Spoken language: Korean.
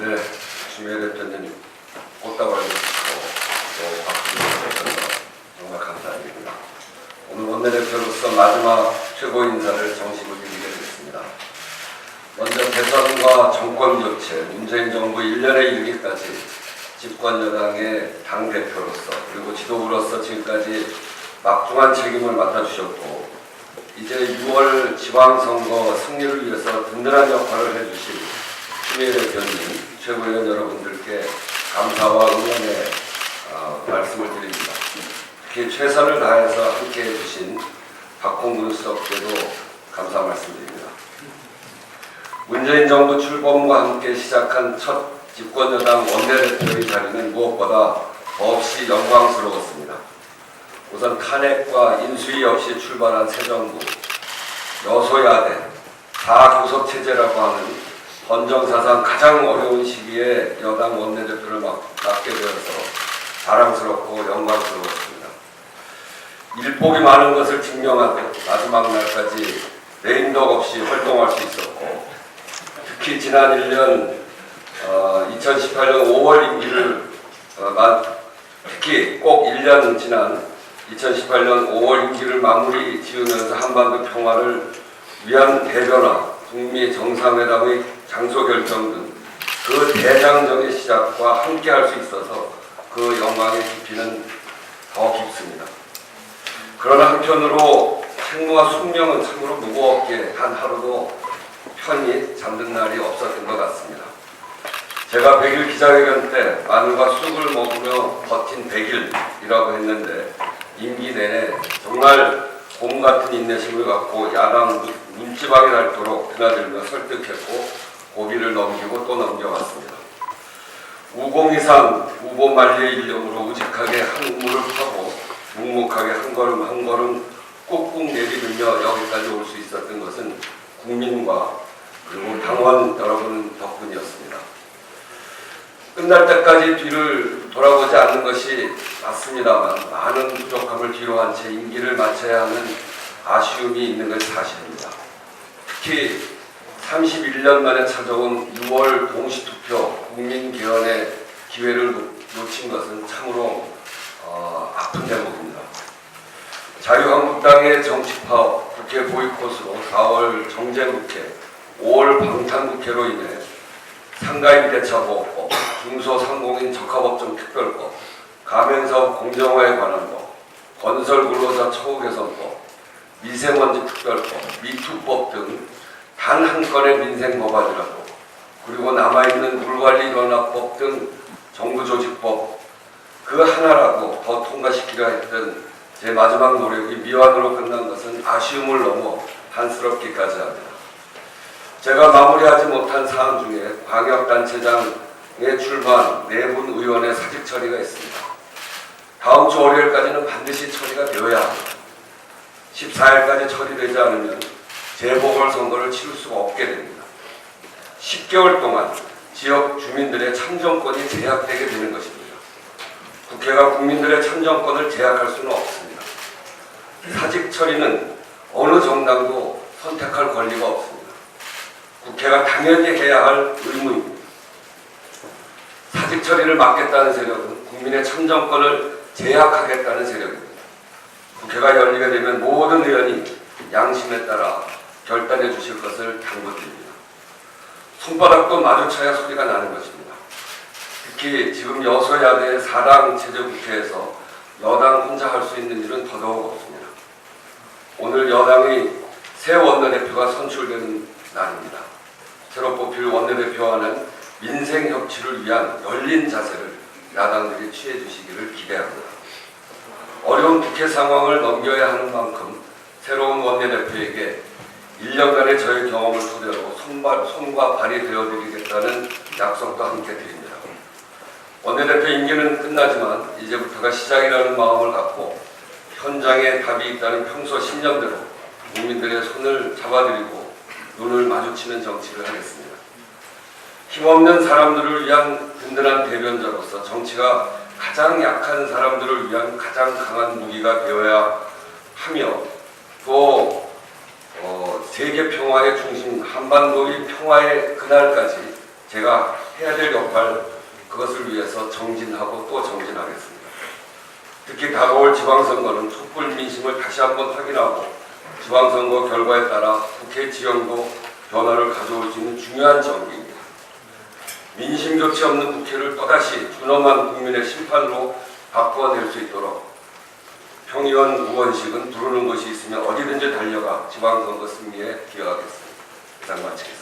네, 추미애 대표님 꽃다발을 주시고 또 박수를 주셔서 정말 감사드립니다. 오늘 원내대표로서 마지막 최고 인사를 정식으로 드리게 됐습니다. 먼저 대선과 정권 교체, 문재인 정부 1년에 이르기까지 집권 여당의 당대표로서 그리고 지도부로서 지금까지 막중한 책임을 맡아주셨고 이제 6월 지방선거 승리를 위해서 든든한 역할을 해주실 추미애 대표님, 최고위원 여러분들께 감사와 응원의 말씀을 드립니다. 특히 최선을 다해서 함께해 주신 박홍근 수석께도 감사 말씀드립니다. 문재인 정부 출범과 함께 시작한 첫 집권여당 원내대표의 자리는 무엇보다 더없이 영광스러웠습니다. 우선 탄핵과 인수위 없이 출발한 새 정부, 여소야대, 다구석체제라고 하는 헌정사상 가장 어려운 시기에 여당 원내대표를 맡게 되어서 자랑스럽고 영광스러웠습니다. 일복이 많은 것을 증명하듯 마지막 날까지 레임덕 없이 활동할 수 있었고 특히 지난 1년 2018년 5월 임기를 특히 꼭 1년 지난 2018년 5월 임기를 마무리 지으면서 한반도 평화를 위한 대변화, 북미 정상회담의 장소 결정 등 그 대장정의 시작과 함께할 수 있어서 그 영광의 깊이는 더 깊습니다. 그러나 한편으로 책무와 숙명은 참으로 무거웠기에 단 하루도 편히 잠든 날이 없었던 것 같습니다. 제가 100일 기자회견 때 마늘과 쑥을 먹으며 버틴 100일이라고 했는데 임기 내내 정말 곰 같은 인내심을 갖고 야당 문지방이 닳도록 드나들며 설득했고 고비를 넘기고 또 넘겨왔습니다. 우공 이상 우보 만리의 인력으로 우직하게 한 우물을 파고 묵묵하게 한 걸음 한 걸음 꾹꾹 내디디며 여기까지 올 수 있었던 것은 국민과 그리고 당원 여러분 덕분이었습니다. 끝날 때까지 뒤를 돌아보지 않는 것이 맞습니다만 많은 부족함을 뒤로한 채 임기를 마쳐야 하는 아쉬움이 있는 것이 사실입니다. 특히 31년 만에 찾아온 6월 동시투표 국민개헌의 기회를 놓친 것은 참으로 아픈 대목입니다. 자유한국당의 정치파업, 국회 보이콧으로 4월 정쟁국회, 5월 방탄국회로 인해 상가인 대차보호법, 중소상공인 적합업종 특별법, 가맹사업 공정화에 관한 법, 건설근로자 처우 개선법, 미세먼지 특별법, 미투법 등 단 한 건의 민생 법안이라도 그리고 남아있는 물관리변화법 등 정부조직법 그 하나라도 더 통과시키려 했던 제 마지막 노력이 미완으로 끝난 것은 아쉬움을 넘어 한스럽기까지 합니다. 제가 마무리하지 못한 사안 중에 광역단체장에 출마한 4분 의원의 사직 처리가 있습니다. 다음 주 월요일까지는 반드시 처리가 되어야 합니다. 14일까지 처리되지 않으면 재보궐선거를 치를 수가 없게 됩니다. 10개월 동안 지역 주민들의 참정권이 제약되게 되는 것입니다. 국회가 국민들의 참정권을 제약할 수는 없습니다. 사직 처리는 어느 정당도 선택할 권리가 없습니다. 국회가 당연히 해야 할 의무입니다. 사직 처리를 막겠다는 세력은 국민의 참정권을 제약하겠다는 세력입니다. 국회가 열리게 되면 모든 의원이 양심에 따라 결단해 주실 것을 당부드립니다. 손바닥도 마주쳐야 소리가 나는 것입니다. 특히 지금 여소야대의 4당 체제 국회에서 여당 혼자 할 수 있는 일은 더더욱 없습니다. 오늘 여당의 새 원내대표가 선출되는 날입니다. 새로 뽑힐 원내대표와는 민생 협치를 위한 열린 자세를 야당들이 취해 주시기를 기대합니다. 어려운 국회 상황을 넘겨야 하는 만큼 새로운 원내대표에게 1년간의 저의 경험을 토대로 손과 발이 되어드리겠다는 약속도 함께 드립니다. 원내대표 임기는 끝나지만 이제부터가 시작이라는 마음을 갖고 현장에 답이 있다는 평소 신념대로 국민들의 손을 잡아드리고 눈을 마주치는 정치를 하겠습니다. 힘없는 사람들을 위한 든든한 대변자로서 정치가 가장 약한 사람들을 위한 가장 강한 무기가 되어야 하며 또 세계 평화의 중심 한반도의 평화의 그날까지 제가 해야 될 역할, 그것을 위해서 정진하고 또 정진하겠습니다. 특히 다가올 지방선거는 촛불 민심을 다시 한번 확인하고 지방선거 결과에 따라 국회 지형도 변화를 가져올 수 있는 중요한 정기입니다. 민심 교체 없는 국회를 또다시 준엄한 국민의 심판으로 바꿔낼 수 있도록 평의원 의원식은 부르는 것이 있으면 어디든지 달려가 지방선거 승리에 기여하겠습니다. 이상 마치겠습니다.